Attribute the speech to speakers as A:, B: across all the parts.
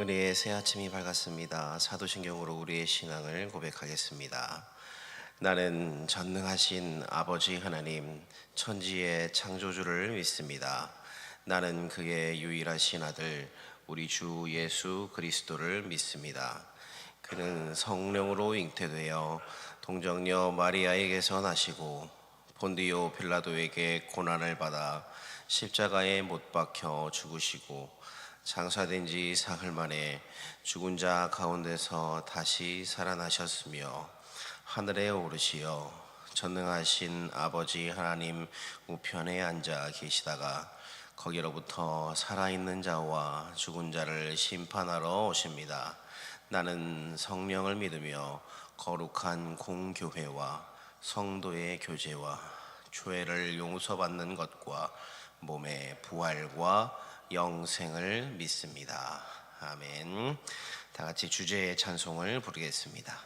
A: 은혜의 새 아침이 밝았습니다. 사도신경으로 우리의 신앙을 고백하겠습니다. 나는 전능하신 아버지 하나님, 천지의 창조주를 믿습니다. 나는 그의 유일하신 아들 우리 주 예수 그리스도를 믿습니다. 그는 성령으로 잉태되어 동정녀 마리아에게서 나시고 본디오 빌라도에게 고난을 받아 십자가에 못 박혀 죽으시고 장사된 지 사흘 만에 죽은 자 가운데서 다시 살아나셨으며 하늘에 오르시어 전능하신 아버지 하나님 우편에 앉아 계시다가 거기로부터 살아있는 자와 죽은 자를 심판하러 오십니다. 나는 성령을 믿으며 거룩한 공교회와 성도의 교제와 죄를 용서받는 것과 몸의 부활과 영생을 믿습니다. 아멘. 다 같이 주제의 찬송을 부르겠습니다.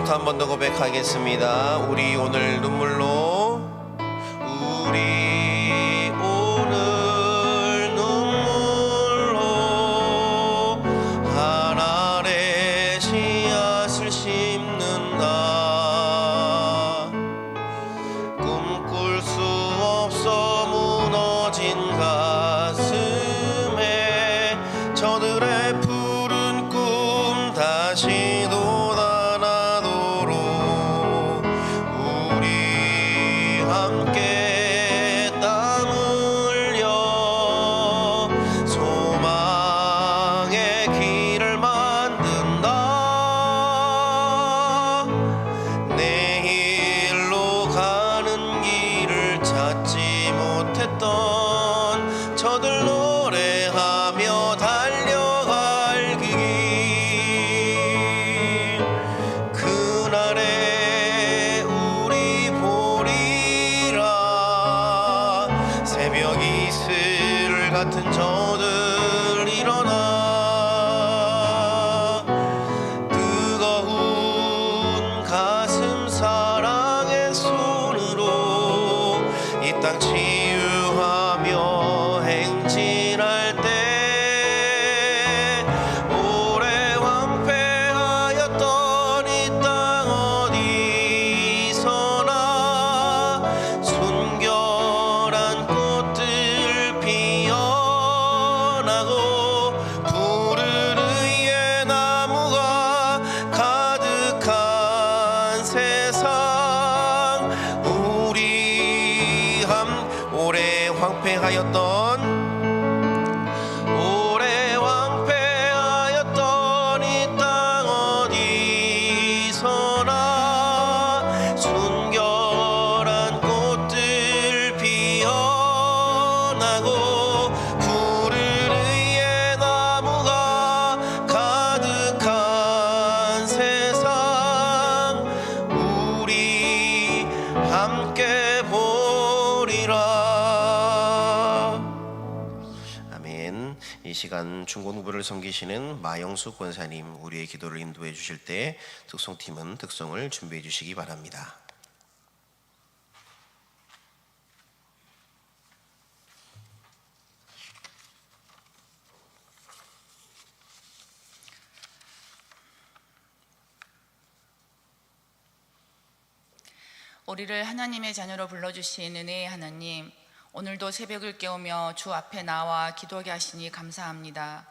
A: 한 번 더 고백하겠습니다. 우리 오늘 눈물로 한 알의 씨앗을 심는다. 꿈꿀 수 없어 무너진 가슴에 저들의 푸른 꿈 다시 함께 땀 흘려 소망의 길을 만든다. 내일로 가는 길을 찾지 못했던 저들 노래하며 달려갈 그 길, 그날에 우리 새벽 이슬 같은 저들 일어나 뜨거운 가슴 사랑의 손으로 이 땅 치유하며 행진할 때 오래 황폐하였던 이 땅 어디서나 순결한 꽃들 피어나고 푸른 의의 나무가 가득한 세상, 우리 오래 황폐하였던 이 땅 나고 푸른 의의 나무가 가득한 세상 우리 함께 보리라. 아멘. 이 시간 중고등부를 섬기시는 마영숙 권사님 우리의 기도를 인도해 주실 때 특송팀은 특송을 준비해 주시기 바랍니다.
B: 우리를 하나님의 자녀로 불러주신 은혜의 하나님, 오늘도 새벽을 깨우며 주 앞에 나와 기도하게 하시니 감사합니다.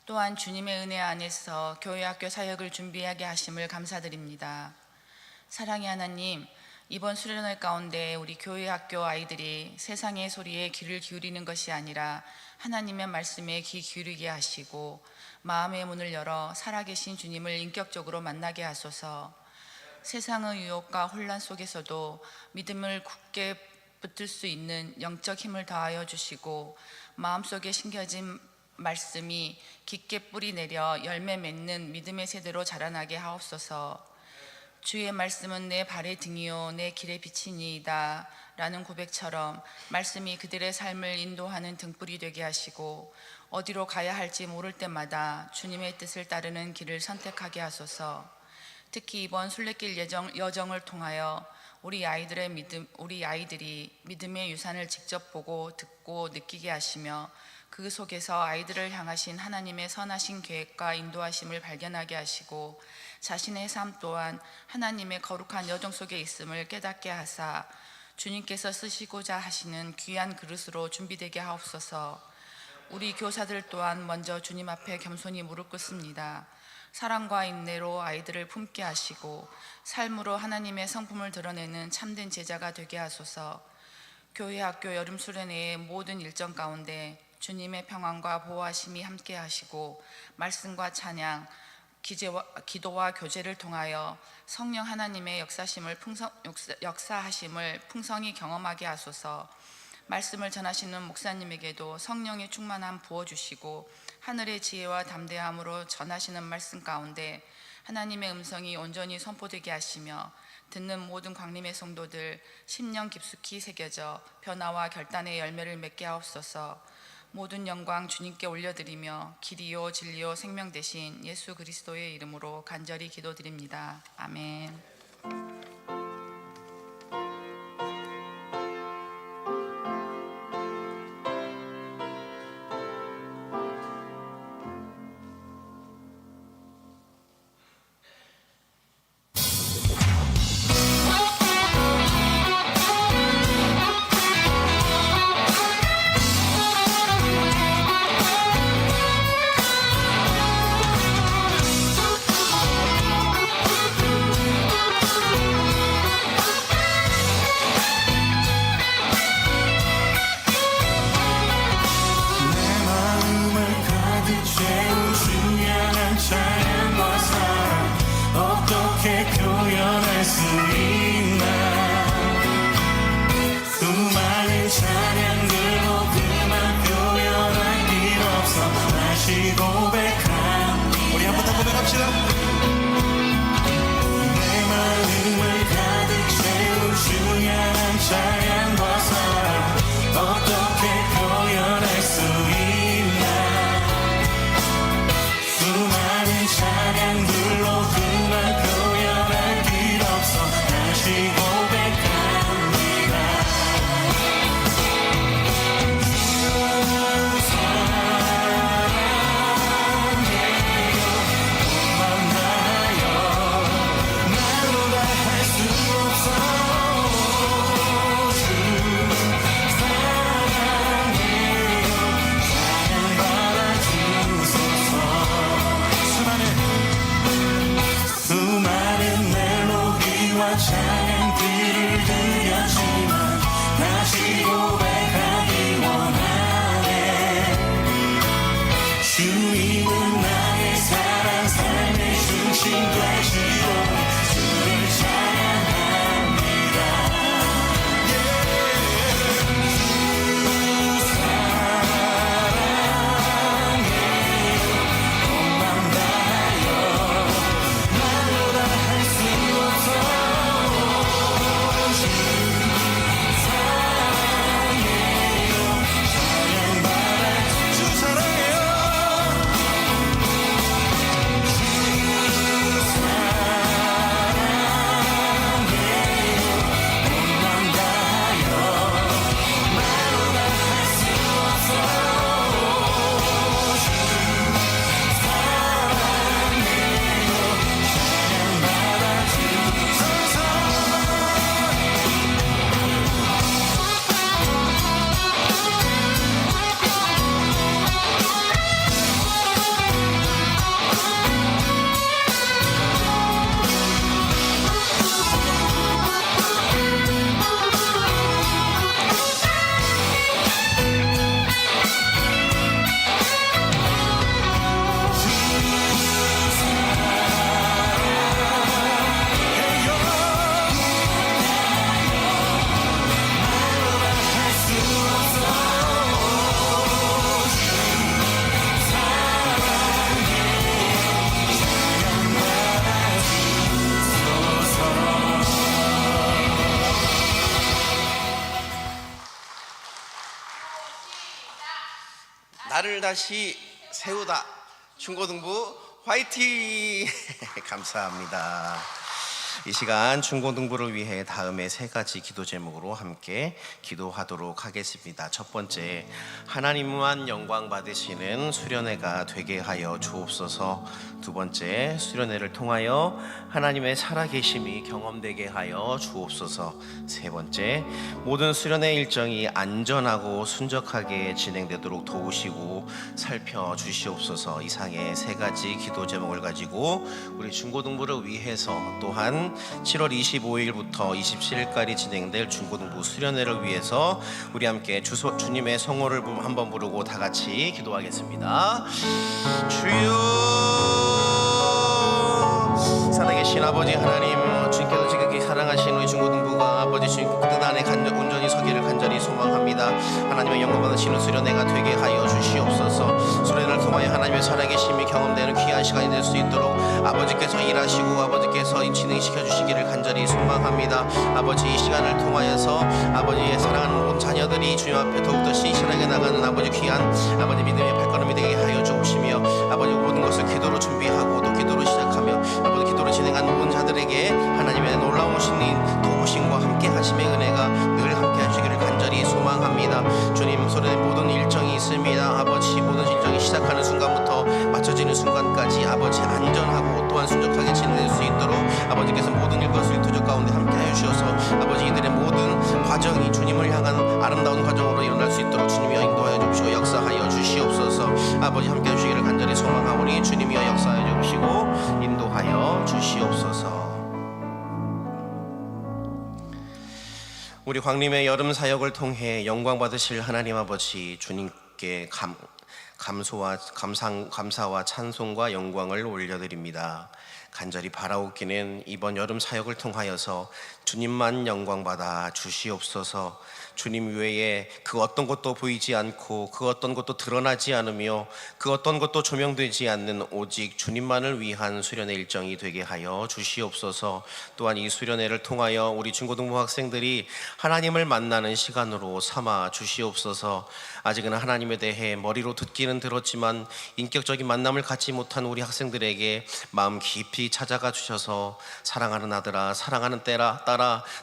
B: 또한 주님의 은혜 안에서 교회학교 사역을 준비하게 하심을 감사드립니다. 사랑의 하나님, 이번 수련회 가운데 우리 교회학교 아이들이 세상의 소리에 귀를 기울이는 것이 아니라 하나님의 말씀에 귀 기울이게 하시고 마음의 문을 열어 살아계신 주님을 인격적으로 만나게 하소서. 세상의 유혹과 혼란 속에서도 믿음을 굳게 붙들 수 있는 영적 힘을 더하여 주시고 마음속에 심겨진 말씀이 깊게 뿌리 내려 열매 맺는 믿음의 세대로 자라나게 하옵소서. 주의 말씀은 내 발의 등이요 내 길의 빛이니이다 라는 고백처럼 말씀이 그들의 삶을 인도하는 등불이 되게 하시고 어디로 가야 할지 모를 때마다 주님의 뜻을 따르는 길을 선택하게 하소서. 특히 이번 순례길 여정을 통하여 우리 아이들이 믿음의 유산을 직접 보고 듣고 느끼게 하시며 그 속에서 아이들을 향하신 하나님의 선하신 계획과 인도하심을 발견하게 하시고 자신의 삶 또한 하나님의 거룩한 여정 속에 있음을 깨닫게 하사 주님께서 쓰시고자 하시는 귀한 그릇으로 준비되게 하옵소서. 우리 교사들 또한 먼저 주님 앞에 겸손히 무릎 꿇습니다. 사랑과 인내로 아이들을 품게 하시고 삶으로 하나님의 성품을 드러내는 참된 제자가 되게 하소서. 교회학교 여름수련회의 모든 일정 가운데 주님의 평안과 보호하심이 함께 하시고 말씀과 찬양, 기도와 교제를 통하여 성령 하나님의 역사하심을 풍성히 경험하게 하소서. 말씀을 전하시는 목사님에게도 성령의 충만함 부어주시고 하늘의 지혜와 담대함으로 전하시는 말씀 가운데 하나님의 음성이 온전히 선포되게 하시며 듣는 모든 광림의 성도들 심령 깊숙이 새겨져 변화와 결단의 열매를 맺게 하옵소서. 모든 영광 주님께 올려드리며 길이요 진리요 생명 되신 예수 그리스도의 이름으로 간절히 기도드립니다. 아멘.
A: 나를 다시 세우다. 중고등부 화이팅! 감사합니다. 이 시간 중고등부를 위해 다음에 세 가지 기도 제목으로 함께 기도하도록 하겠습니다. 첫 번째, 하나님만 영광 받으시는 수련회가 되게 하여 주옵소서. 두 번째, 수련회를 통하여 하나님의 살아계심이 경험되게 하여 주옵소서. 세 번째, 모든 수련회 일정이 안전하고 순적하게 진행되도록 도우시고 살펴주시옵소서. 이상의 세 가지 기도 제목을 가지고 우리 중고등부를 위해서 또한 7월 25일부터 27일까지 진행될 중고등부 수련회를 위해서 우리 함께 주님의 성호를 한번 부르고 다 같이 기도하겠습니다. 주여, 살아계신 아버지 하나님, 주님께서 지극히 사랑하신 우리 중고등부가 아버지 주님 뜻 안에 온전히 서기를 간절히 소망합니다. 하나님의 영광 받으시는 수련회가 되게 하여 주시옵소서. 수련회를 통하여 하나님의 살아계심이 경험되는 귀한 시간이 될 수 있도록 아버지께서 일하시고 아버지께서 진행시켜 주시기를 간절히 소망합니다. 아버지, 이 시간을 통하여서 아버지의 사랑하는 모든 자녀들이 주님 앞에 더욱더 신실하게 나가는 아버지 귀한 아버지 믿음의 발걸음이 되게 하여 주옵시며 아버지 모든 것을 기도로 준비하고 또 기도로 시작하며 아버지 기도를 진행하는 모든 자들에게 하나님의 놀라우신 도우심과 함께 하심의 은혜가 늘 함께 하시기를 간절히 소망합니다. 주님, 소련의 모든 일정이 있습니다. 아버지, 모든 일정이 시작하는 순간부터 맞춰지는 순간까지 아버지 안전하고 또한 순적하게 진행될 수 있도록 아버지께서 모든 일것을 일투족 가운데 함께 하여 주셔서 아버지 이들의 모든 과정이 주님을 향한 아름다운 과정으로 일어날 수 있도록 주님이여 인도하여 주시고 역사하여 주시옵소서. 아버지 함께 해주시기를 간절히 소망하오니 주님이여 역사하여 주시고 인도하여 주시옵소서. 우리 광림의 여름 사역을 통해 영광 받으실 하나님 아버지, 주님께 감사와 찬송과 영광을 올려드립니다. 간절히 바라옵기는 이번 여름 사역을 통하여서 주님만 영광받아 주시옵소서. 주님 외에 그 어떤 것도 보이지 않고 그 어떤 것도 드러나지 않으며 그 어떤 것도 조명되지 않는 오직 주님만을 위한 수련회 일정이 되게 하여 주시옵소서. 또한 이 수련회를 통하여 우리 중고등부 학생들이 하나님을 만나는 시간으로 삼아 주시옵소서. 아직은 하나님에 대해 머리로 듣기는 들었지만 인격적인 만남을 갖지 못한 우리 학생들에게 마음 깊이 찾아가 주셔서 사랑하는 아들아, 사랑하는 딸아,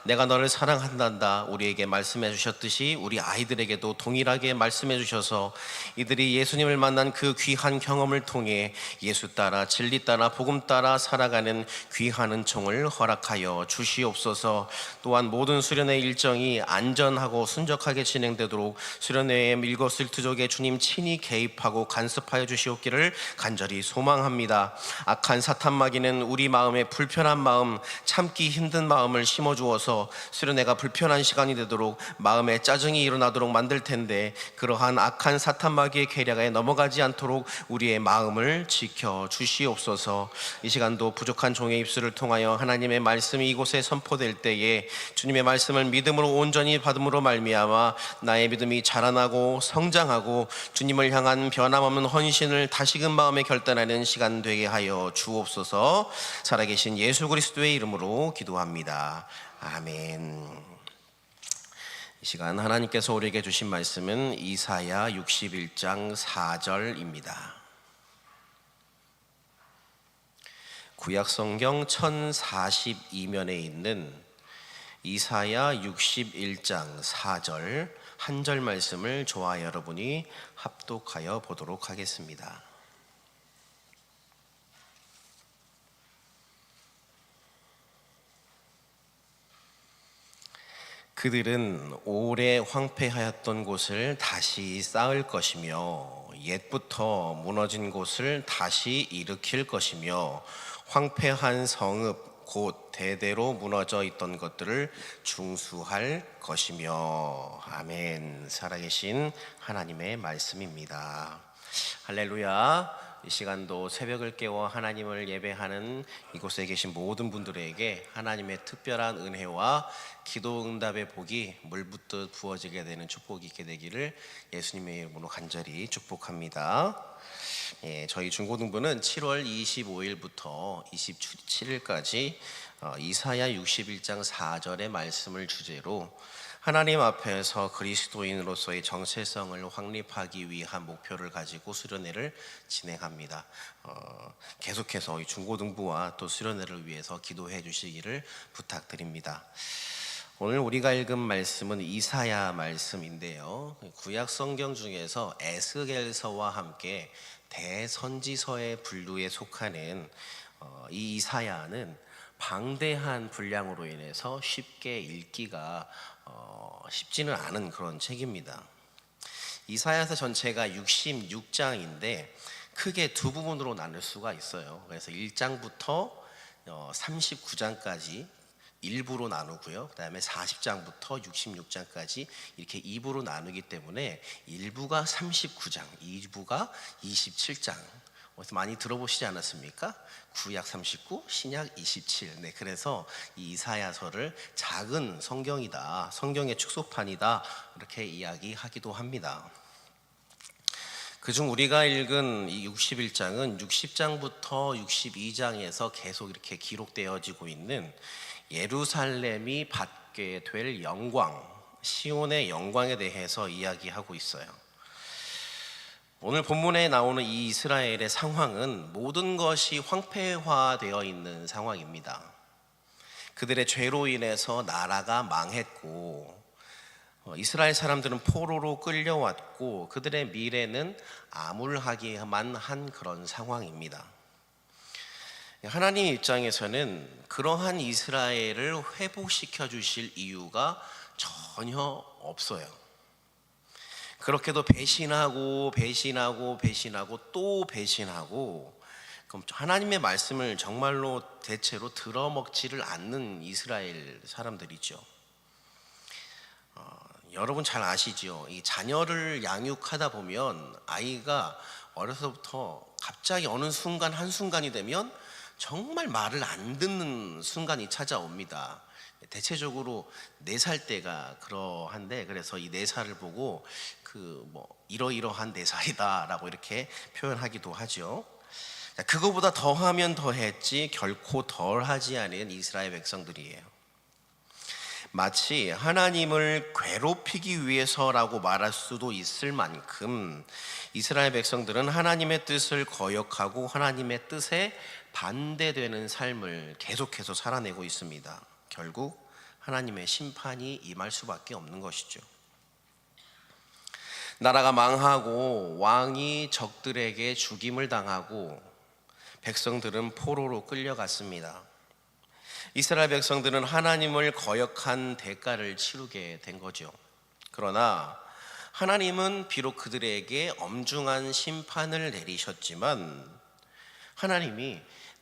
A: 내가 너를 사랑한단다 우리에게 말씀해 주셨듯이 우리 아이들에게도 동일하게 말씀해 주셔서 이들이 예수님을 만난 그 귀한 경험을 통해 예수 따라 진리 따라 복음 따라 살아가는 귀한 은총을 허락하여 주시옵소서. 또한 모든 수련회 일정이 안전하고 순적하게 진행되도록 수련회의 일거수일투족에 주님 친히 개입하고 간섭하여 주시옵기를 간절히 소망합니다. 악한 사탄마귀는 우리 마음에 불편한 마음, 참기 힘든 마음을 심어주어서 수련회가 불편한 시간이 되도록 마음에 짜증이 일어나도록 만들 텐데 그러한 악한 사탄마귀의 계략에 넘어가지 않도록 우리의 마음을 지켜 주시옵소서. 이 시간도 부족한 종의 입술을 통하여 하나님의 말씀이 이곳에 선포될 때에 주님의 말씀을 믿음으로 온전히 받음으로 말미암아 나의 믿음이 자라나고 성장하고 주님을 향한 변함없는 헌신을 다시금 마음에 결단하는 시간 되게 하여 주옵소서. 살아계신 예수 그리스도의 이름으로 기도합니다. 아멘. 이 시간 하나님께서 우리에게 주신 말씀은 이사야 61장 4절입니다. 구약성경 1042면에 있는 이사야 61장 4절 한 절 말씀을 저와 여러분이 합독하여 보도록 하겠습니다. 그들은 오래 황폐하였던 곳을 다시 쌓을 것이며 옛부터 무너진 곳을 다시 일으킬 것이며 황폐한 성읍 곧 대대로 무너져 있던 것들을 중수할 것이며. 아멘. 살아계신 하나님의 말씀입니다. 할렐루야. 이 시간도 새벽을 깨워 하나님을 예배하는 이곳에 계신 모든 분들에게 하나님의 특별한 은혜와 기도 응답의 복이 물붓듯 부어지게 되는 축복이 있게 되기를 예수님의 이름으로 간절히 축복합니다. 저희 중고등부는 7월 25일부터 27일까지 이사야 61장 4절의 말씀을 주제로 하나님 앞에서 그리스도인으로서의 정체성을 확립하기 위한 목표를 가지고 수련회를 진행합니다. 계속해서 중고등부와 또 수련회를 위해서 기도해 주시기를 부탁드립니다. 오늘 우리가 읽은 말씀은 이사야 말씀인데요. 구약 성경 중에서 에스겔서와 함께 대선지서의 분류에 속하는 이 이사야는 방대한 분량으로 인해서 쉽게 읽기가 쉽지는 않은 그런 책입니다. 이사야서 전체가 66장인데 크게 두 부분으로 나눌 수가 있어요. 그래서 1장부터 39장까지 1부로 나누고요. 그 다음에 40장부터 66장까지 이렇게 2부로 나누기 때문에 1부가 39장, 2부가 27장. 어디서 많이 들어보시지 않았습니까? 구약 39, 신약 27. 네, 그래서 이 이사야서를 작은 성경이다, 성경의 축소판이다 이렇게 이야기하기도 합니다. 그중 우리가 읽은 이 61장은 60장부터 62장에서 계속 이렇게 기록되어지고 있는 예루살렘이 받게 될 영광, 시온의 영광에 대해서 이야기하고 있어요. 오늘 본문에 나오는 이 이스라엘의 상황은 모든 것이 황폐화되어 있는 상황입니다. 그들의 죄로 인해서 나라가 망했고 이스라엘 사람들은 포로로 끌려왔고 그들의 미래는 암울하기만 한 그런 상황입니다. 하나님 입장에서는 그러한 이스라엘을 회복시켜 주실 이유가 전혀 없어요. 그렇게도 배신하고 또 배신하고, 그럼 하나님의 말씀을 정말로 대체로 들어먹지를 않는 이스라엘 사람들이죠. 여러분 잘 아시죠? 이 자녀를 양육하다 보면 아이가 어려서부터 갑자기 어느 순간 한순간이 되면 정말 말을 안 듣는 순간이 찾아옵니다. 대체적으로 4살 때가 그러한데, 그래서 이 4살을 보고 이러이러한 4살이다 라고 이렇게 표현하기도 하죠. 그거보다 더하면 더했지 결코 덜하지 않은 이스라엘 백성들이에요. 마치 하나님을 괴롭히기 위해서라고 말할 수도 있을 만큼 이스라엘 백성들은 하나님의 뜻을 거역하고 하나님의 뜻에 반대되는 삶을 계속해서 살아내고 있습니다. 결국 하나님의 심판이 임할 수밖에 없는 것이죠. 나라가 망하고 왕이 적들에게 죽임을 당하고 백성들은 포로로 끌려갔습니다. 이스라엘 백성들은 하나님을 거역한 대가를 치르게 된 거죠. 그러나 하나님은 비록 그들에게 엄중한 심판을 내리셨지만 하나님이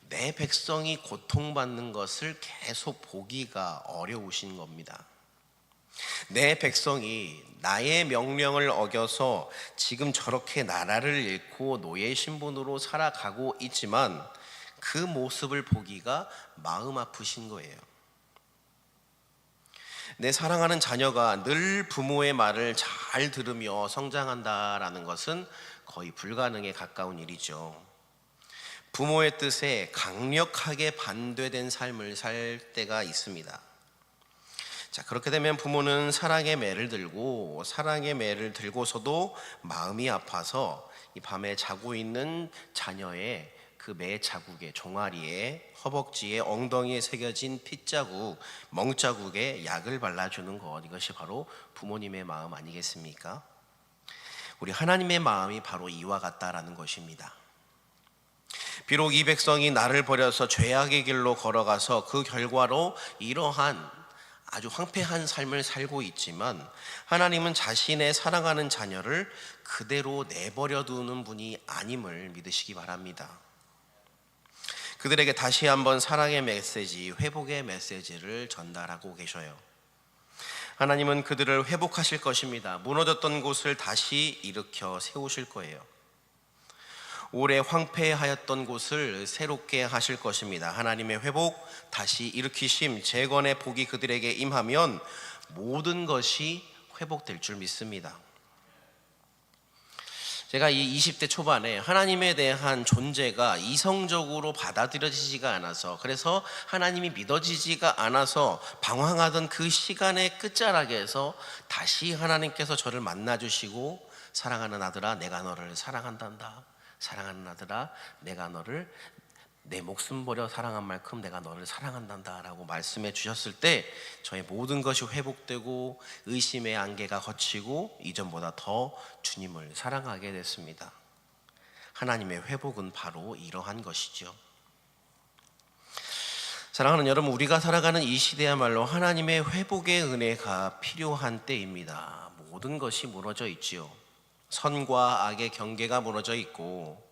A: 내 백성이 고통받는 것을 계속 보기가 어려우신 겁니다. 내 백성이 나의 명령을 어겨서 지금 저렇게 나라를 잃고 노예 신분으로 살아가고 있지만 그 모습을 보기가 마음 아프신 거예요. 내 사랑하는 자녀가 늘 부모의 말을 잘 들으며 성장한다라는 것은 거의 불가능에 가까운 일이죠. 부모의 뜻에 강력하게 반대된 삶을 살 때가 있습니다. 자, 그렇게 되면 부모는 사랑의 매를 들고서도 마음이 아파서 이 밤에 자고 있는 자녀의 그 매 자국에, 종아리에, 허벅지에, 엉덩이에 새겨진 핏자국, 멍자국에 약을 발라주는 것, 이것이 바로 부모님의 마음 아니겠습니까? 우리 하나님의 마음이 바로 이와 같다라는 것입니다. 비록 이 백성이 나를 버려서 죄악의 길로 걸어가서 그 결과로 이러한 아주 황폐한 삶을 살고 있지만 하나님은 자신의 사랑하는 자녀를 그대로 내버려 두는 분이 아님을 믿으시기 바랍니다. 그들에게 다시 한번 사랑의 메시지, 회복의 메시지를 전달하고 계셔요. 하나님은 그들을 회복하실 것입니다. 무너졌던 곳을 다시 일으켜 세우실 거예요. 오래 황폐하였던 곳을 새롭게 하실 것입니다. 하나님의 회복, 다시 일으키심, 재건의 복이 그들에게 임하면 모든 것이 회복될 줄 믿습니다. 제가 이 20대 초반에 하나님에 대한 존재가 이성적으로 받아들여지지가 않아서, 그래서 하나님이 믿어지지가 않아서 방황하던 그 시간의 끝자락에서 다시 하나님께서 저를 만나주시고, 사랑하는 아들아 내가 너를 사랑한단다, 사랑하는 아들아 내가 너를 내 목숨 버려 사랑한 만큼 내가 너를 사랑한단다 라고 말씀해 주셨을 때 저의 모든 것이 회복되고 의심의 안개가 걷히고 이전보다 더 주님을 사랑하게 됐습니다. 하나님의 회복은 바로 이러한 것이죠. 사랑하는 여러분, 우리가 살아가는 이 시대야말로 하나님의 회복의 은혜가 필요한 때입니다. 모든 것이 무너져 있지요. 선과 악의 경계가 무너져 있고,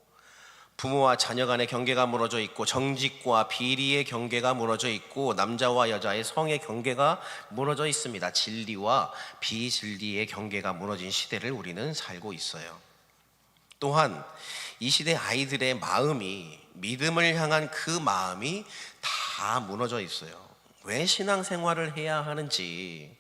A: 부모와 자녀 간의 경계가 무너져 있고, 정직과 비리의 경계가 무너져 있고, 남자와 여자의 성의 경계가 무너져 있습니다. 진리와 비진리의 경계가 무너진 시대를 우리는 살고 있어요. 또한 이 시대 아이들의 마음이, 믿음을 향한 그 마음이 다 무너져 있어요. 왜 신앙생활을 해야 하는지,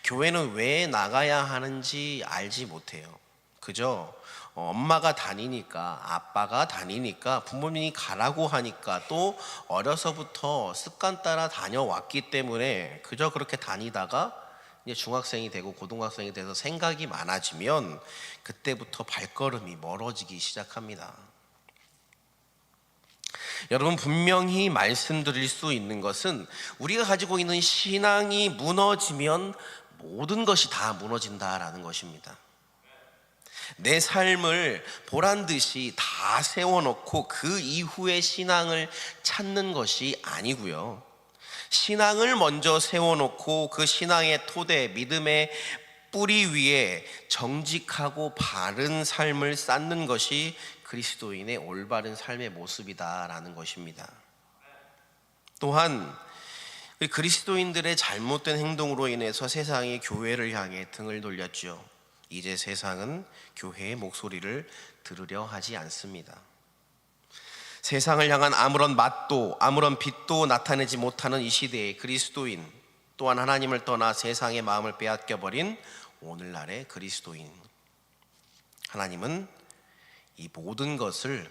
A: 교회는 왜 나가야 하는지 알지 못해요. 그죠? 엄마가 다니니까, 아빠가 다니니까, 부모님이 가라고 하니까, 또 어려서부터 습관 따라 다녀왔기 때문에 그저 그렇게 다니다가 이제 중학생이 되고 고등학생이 돼서 생각이 많아지면 그때부터 발걸음이 멀어지기 시작합니다. 여러분, 분명히 말씀드릴 수 있는 것은 우리가 가지고 있는 신앙이 무너지면 모든 것이 다 무너진다라는 것입니다. 내 삶을 보란듯이 다 세워놓고 그 이후에 신앙을 찾는 것이 아니고요, 신앙을 먼저 세워놓고 그 신앙의 토대, 믿음의 뿌리 위에 정직하고 바른 삶을 쌓는 것이 그리스도인의 올바른 삶의 모습이다라는 것입니다. 또한 그리스도인들의 잘못된 행동으로 인해서 세상이 교회를 향해 등을 돌렸죠. 이제 세상은 교회의 목소리를 들으려 하지 않습니다. 세상을 향한 아무런 맛도 아무런 빛도 나타내지 못하는 이 시대의 그리스도인, 또한 하나님을 떠나 세상의 마음을 빼앗겨버린 오늘날의 그리스도인, 하나님은 이 모든 것을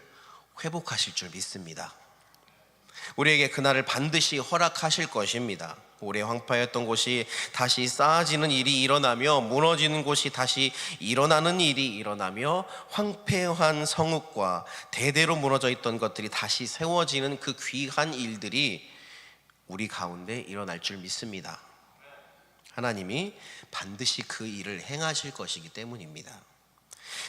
A: 회복하실 줄 믿습니다. 우리에게 그날을 반드시 허락하실 것입니다. 오래 황폐했던 곳이 다시 쌓아지는 일이 일어나며, 무너지는 곳이 다시 일어나는 일이 일어나며, 황폐한 성읍과 대대로 무너져 있던 것들이 다시 세워지는 그 귀한 일들이 우리 가운데 일어날 줄 믿습니다. 하나님이 반드시 그 일을 행하실 것이기 때문입니다.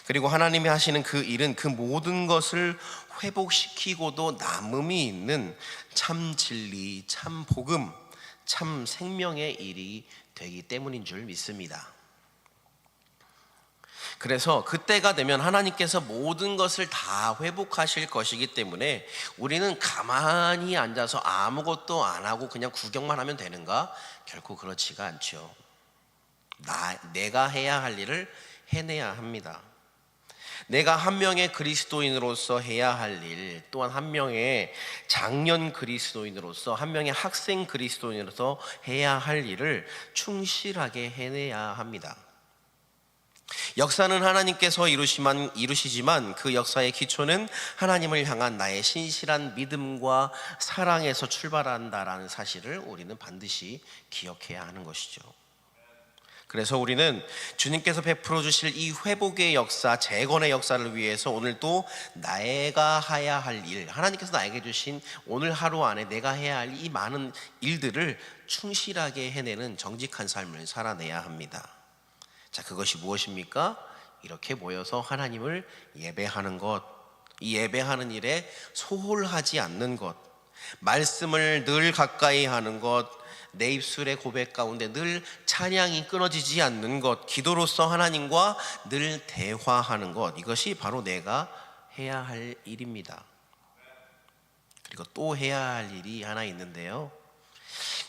A: 그리고 하나님이 하시는 그 일은 그 모든 것을 회복시키고도 남음이 있는 참 진리, 참 복음, 참 생명의 일이 되기 때문인 줄 믿습니다. 그래서 그때가 되면 하나님께서 모든 것을 다 회복하실 것이기 때문에 우리는 가만히 앉아서 아무것도 안 하고 그냥 구경만 하면 되는가? 결코 그렇지가 않죠. 내가 해야 할 일을 해내야 합니다. 내가 한 명의 그리스도인으로서 해야 할 일, 또한 한 명의 장년 그리스도인으로서, 한 명의 학생 그리스도인으로서 해야 할 일을 충실하게 해내야 합니다. 역사는 하나님께서 이루시지만 그 역사의 기초는 하나님을 향한 나의 신실한 믿음과 사랑에서 출발한다라는 사실을 우리는 반드시 기억해야 하는 것이죠. 그래서 우리는 주님께서 베풀어 주실 이 회복의 역사, 재건의 역사를 위해서 오늘도 내가 해야 할 일, 하나님께서 나에게 주신 오늘 하루 안에 내가 해야 할 이 많은 일들을 충실하게 해내는 정직한 삶을 살아내야 합니다. 자, 그것이 무엇입니까? 이렇게 모여서 하나님을 예배하는 것, 이 예배하는 일에 소홀하지 않는 것, 말씀을 늘 가까이 하는 것, 내 입술의 고백 가운데 늘 찬양이 끊어지지 않는 것, 기도로서 하나님과 늘 대화하는 것, 이것이 바로 내가 해야 할 일입니다. 그리고 또 해야 할 일이 하나 있는데요,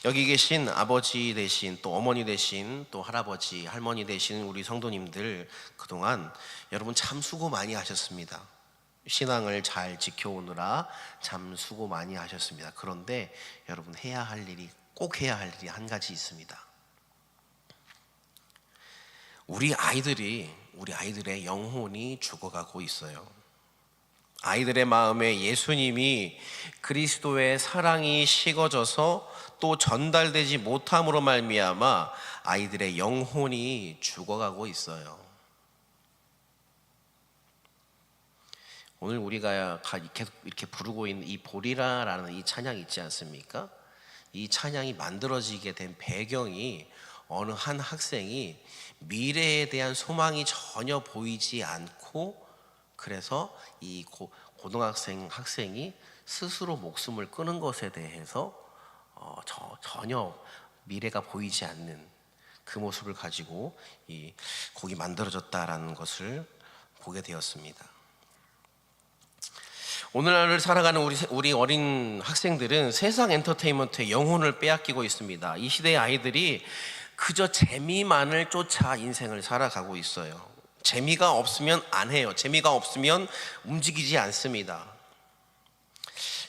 A: 여기 계신 아버지 되신, 또 어머니 되신, 또 할아버지, 할머니 되신 우리 성도님들, 그동안 여러분 참 수고 많이 하셨습니다. 신앙을 잘 지켜오느라 참 수고 많이 하셨습니다. 그런데 여러분 꼭 해야 할 일이 한 가지 있습니다. 우리 아이들이 우리 아이들의 영혼이 죽어가고 있어요. 아이들의 마음에 예수님이 그리스도의 사랑이 식어져서 또 전달되지 못함으로 말미암아 아이들의 영혼이 죽어가고 있어요. 오늘 우리가 계속 이렇게 부르고 있는 이 보리라라는 이 찬양이 있지 않습니까? 이 찬양이 만들어지게 된 배경이 어느 한 학생이 미래에 대한 소망이 전혀 보이지 않고, 그래서 이 학생이 스스로 목숨을 끊은 것에 대해서 전혀 미래가 보이지 않는 그 모습을 가지고 이 곡이 만들어졌다라는 것을 보게 되었습니다. 오늘날을 살아가는 우리 어린 학생들은 세상 엔터테인먼트의 영혼을 빼앗기고 있습니다. 이 시대의 아이들이 그저 재미만을 쫓아 인생을 살아가고 있어요. 재미가 없으면 안 해요. 재미가 없으면 움직이지 않습니다.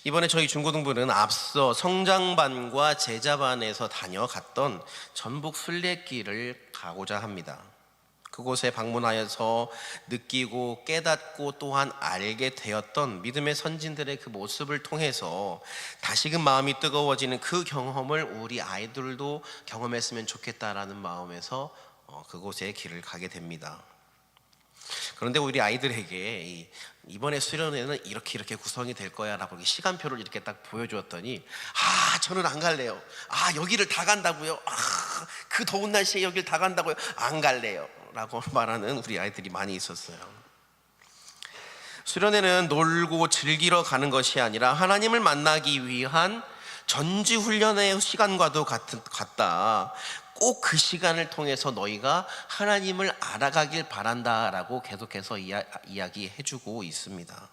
A: 이번에 저희 중고등부는 앞서 성장반과 제자반에서 다녀갔던 전북 순례길을 가고자 합니다. 그곳에 방문하여서 느끼고 깨닫고 또한 알게 되었던 믿음의 선진들의 그 모습을 통해서 다시금 마음이 뜨거워지는 그 경험을 우리 아이들도 경험했으면 좋겠다라는 마음에서 그곳에 길을 가게 됩니다. 그런데 우리 아이들에게 이번에 수련회는 이렇게 구성이 될 거야 라고 시간표를 이렇게 딱 보여주었더니 저는 안 갈래요. 여기를 다 간다고요? 그 더운 날씨에 여기를 다 간다고요? 안 갈래요 라고 말하는 우리 아이들이 많이 있었어요. 수련회는 놀고 즐기러 가는 것이 아니라 하나님을 만나기 위한 전지훈련의 시간과도 같다. 꼭 그 시간을 통해서 너희가 하나님을 알아가길 바란다라고 계속해서 이야기해주고 있습니다.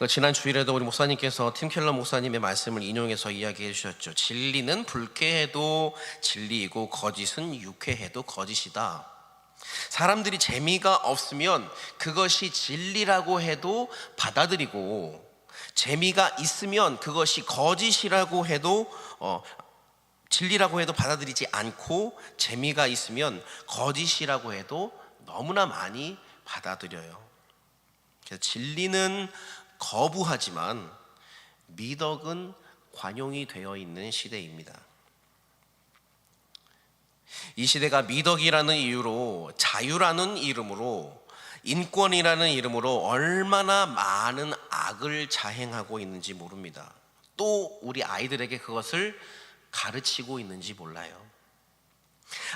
A: 지난 주일에도 우리 목사님께서 팀 켈러 목사님의 말씀을 인용해서 이야기해 주셨죠. 진리는 불쾌해도 진리이고 거짓은 유쾌해도 거짓이다. 사람들이 재미가 없으면 그것이 진리라고 해도 받아들이고, 재미가 있으면 그것이 거짓이라고 해도 진리라고 해도 받아들이지 않고, 재미가 있으면 거짓이라고 해도 너무나 많이 받아들여요. 그래서 진리는 거부하지만 미덕은 관용이 되어 있는 시대입니다. 이 시대가 미덕이라는 이유로, 자유라는 이름으로, 인권이라는 이름으로 얼마나 많은 악을 자행하고 있는지 모릅니다. 또 우리 아이들에게 그것을 가르치고 있는지 몰라요.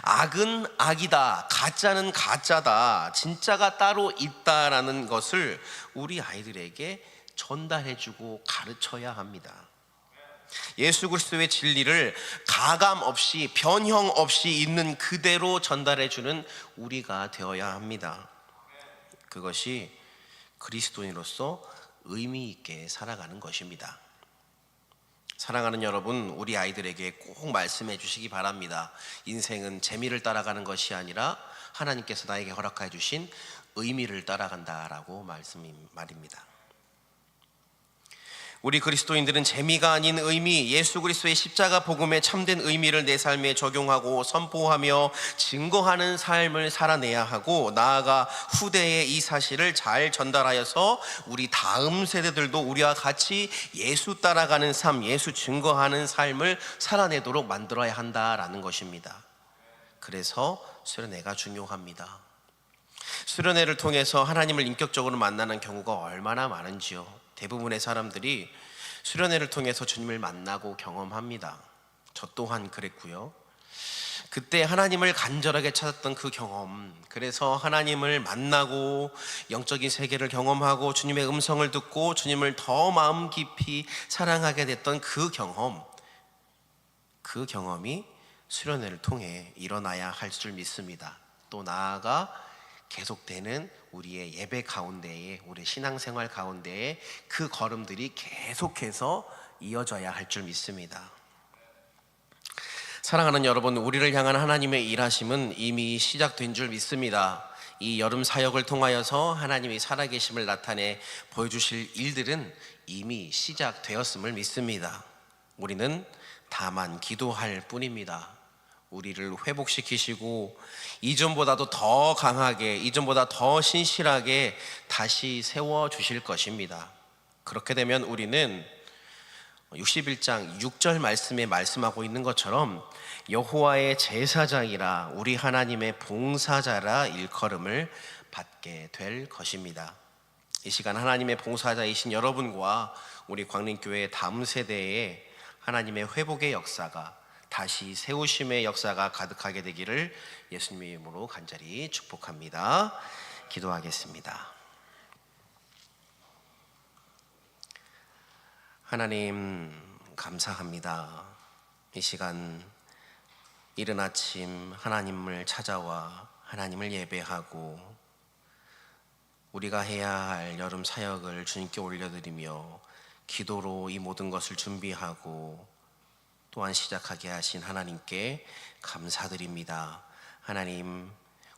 A: 악은 악이다, 가짜는 가짜다, 진짜가 따로 있다라는 것을 우리 아이들에게 전달해주고 가르쳐야 합니다. 예수 그리스도의 진리를 가감 없이, 변형 없이 있는 그대로 전달해주는 우리가 되어야 합니다. 그것이 그리스도인으로서 의미 있게 살아가는 것입니다. 사랑하는 여러분, 우리 아이들에게 꼭 말씀해 주시기 바랍니다. 인생은 재미를 따라가는 것이 아니라 하나님께서 나에게 허락해 주신 의미를 따라간다라고 말입니다. 우리 그리스도인들은 재미가 아닌 의미, 예수 그리스도의 십자가 복음의 참된 의미를 내 삶에 적용하고 선포하며 증거하는 삶을 살아내야 하고, 나아가 후대에 이 사실을 잘 전달하여서 우리 다음 세대들도 우리와 같이 예수 따라가는 삶, 예수 증거하는 삶을 살아내도록 만들어야 한다라는 것입니다. 그래서 수련회가 중요합니다. 수련회를 통해서 하나님을 인격적으로 만나는 경우가 얼마나 많은지요. 대부분의 사람들이 수련회를 통해서 주님을 만나고 경험합니다. 저 또한 그랬고요. 그때 하나님을 간절하게 찾았던 그 경험, 그래서 하나님을 만나고 영적인 세계를 경험하고 주님의 음성을 듣고 주님을 더 마음 깊이 사랑하게 됐던 그 경험이 수련회를 통해 일어나야 할 줄 믿습니다. 또 나아가 계속되는 우리의 예배 가운데에, 우리 신앙생활 가운데에 그 걸음들이 계속해서 이어져야 할 줄 믿습니다. 사랑하는 여러분, 우리를 향한 하나님의 일하심은 이미 시작된 줄 믿습니다. 이 여름 사역을 통하여서 하나님이 살아계심을 나타내 보여주실 일들은 이미 시작되었음을 믿습니다. 우리는 다만 기도할 뿐입니다. 우리를 회복시키시고 이전보다도 더 강하게, 이전보다 더 신실하게 다시 세워주실 것입니다. 그렇게 되면 우리는 61장 6절 말씀에 말씀하고 있는 것처럼 여호와의 제사장이라 우리 하나님의 봉사자라 일컬음을 받게 될 것입니다. 이 시간 하나님의 봉사자이신 여러분과 우리 광림교회 다음 세대에 하나님의 회복의 역사가, 다시 세우심의 역사가 가득하게 되기를 예수님의 이름으로 간절히 축복합니다. 기도하겠습니다. 하나님 감사합니다. 이 시간 이른 아침 하나님을 찾아와 하나님을 예배하고 우리가 해야 할 여름 사역을 주님께 올려드리며 기도로 이 모든 것을 준비하고 또한 시작하게 하신 하나님께 감사드립니다. 하나님,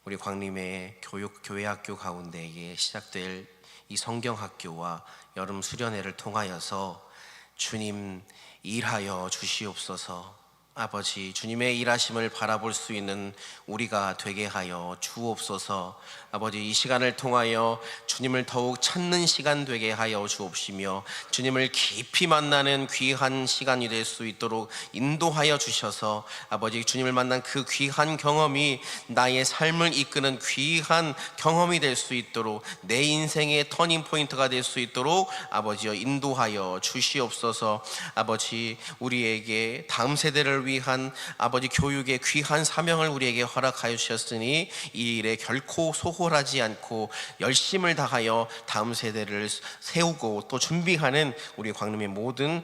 A: 우리 광림의 교회학교 가운데에 시작될 이 성경학교와 여름 수련회를 통하여서 주님 일하여 주시옵소서. 아버지, 주님의 일하심을 바라볼 수 있는 우리가 되게 하여 주옵소서. 아버지, 이 시간을 통하여 주님을 더욱 찾는 시간 되게 하여 주옵시며 주님을 깊이 만나는 귀한 시간이 될 수 있도록 인도하여 주셔서 아버지, 주님을 만난 그 귀한 경험이 나의 삶을 이끄는 귀한 경험이 될 수 있도록, 내 인생의 터닝 포인트가 될 수 있도록 아버지여 인도하여 주시옵소서. 아버지, 우리에게 다음 세대를 위한 아버지 교육의 귀한 사명을 우리에게 허락하여 주셨으니 이 일에 결코 소홀하지 않고 열심을 다하여 다음 세대를 세우고 또 준비하는 우리 광림의 모든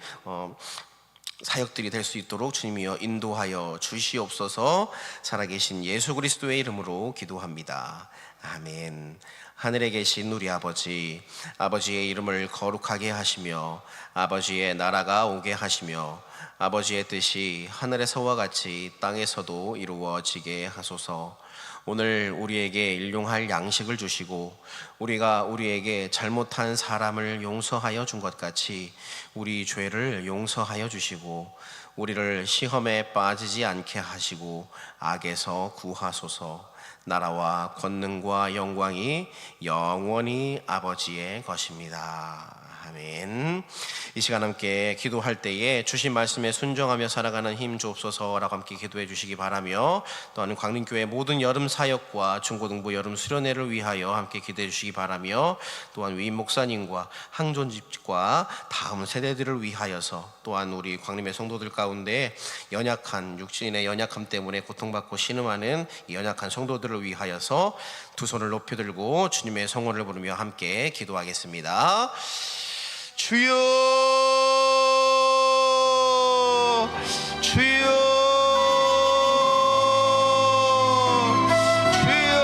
A: 사역들이 될 수 있도록 주님이여 인도하여 주시옵소서. 살아계신 예수 그리스도의 이름으로 기도합니다. 아멘. 하늘에 계신 우리 아버지, 아버지의 이름을 거룩하게 하시며 아버지의 나라가 오게 하시며 아버지의 뜻이 하늘에서와 같이 땅에서도 이루어지게 하소서. 오늘 우리에게 일용할 양식을 주시고 우리가 우리에게 잘못한 사람을 용서하여 준 것 같이 우리 죄를 용서하여 주시고 우리를 시험에 빠지지 않게 하시고 악에서 구하소서. 나라와 권능과 영광이 영원히 아버지의 것입니다. 아멘. 이 시간 함께 기도할 때에 주신 말씀에 순종하며 살아가는 힘 주옵소서라고 함께 기도해 주시기 바라며, 또한 광림교회 모든 여름 사역과 중고등부 여름 수련회를 위하여 함께 기도해 주시기 바라며, 또한 위임 목사님과 항존집과 다음 세대들을 위하여서, 또한 우리 광림의 성도들 가운데 연약한 육신의 연약함 때문에 고통받고 신음하는 이 연약한 성도들을 위하여서 두 손을 높이 들고 주님의 성원을 부르며 함께 기도하겠습니다. 주여, 주여, 주여.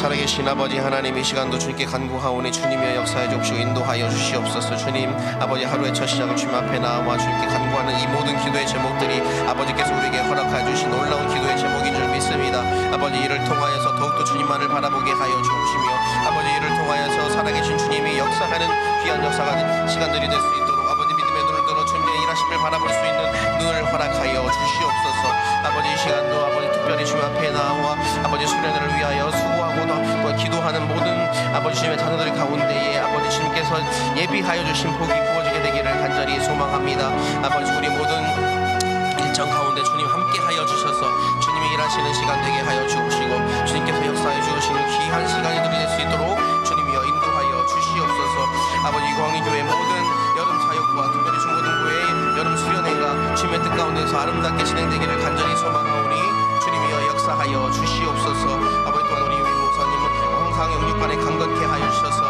A: 살아계신 아버지 하나님, 이 시간도 주님께 간구하오니 주님의 역사에 좁시고 인도하여 주시옵소서. 주님, 아버지 하루의 첫 시작을 주님 앞에 나와 주님께 간구하는 이 모든 기도의 제목들이 아버지께서 우리에게 허락하여 주신 놀라운 기도의 제목인 줄 믿습니다. 아버지, 이를 통하여서 더욱더 주님만을 바라보게 하여 주옵시며 아버지, 이를 통하여서 살아계신 주님이 역사하는 귀한 역사가 시간들이 될 수 있도록 아버지 믿음의 눈을 들어 주님의 일하심을 바라볼 수 있는 눈을 허락하여 주시옵소서. 아버지, 이 시간도 아버지 특별히 주님 앞에 나와 아버지 수련회를 위하여 수고하고 또 기도하는 모든 아버지 주님의 자녀들 가운데에 아버지 주님께서 예비하여 주신 복이 부어지게 되기를 간절히 소망합니다. 아버지, 우리 모든 일정 가운데 주님 함께하여 주셔서 주님이 일하시는 시간 되게 하여 주시고 주님께서 역사해 주시는 귀한 시간이 될 수 있도록 주님이여 인도하여 주시옵소서. 아버지, 광림교회 모든 여름 사역과 특별히 중고등부의 여름 수련회가 주님의 뜻 가운데서 아름답게 진행되기를 간절히 소망하오니 주님이여 역사하여 주시옵소서. 아버지, 또한 우리 목사님은 항상 영육간에 강건케 하여 주셔서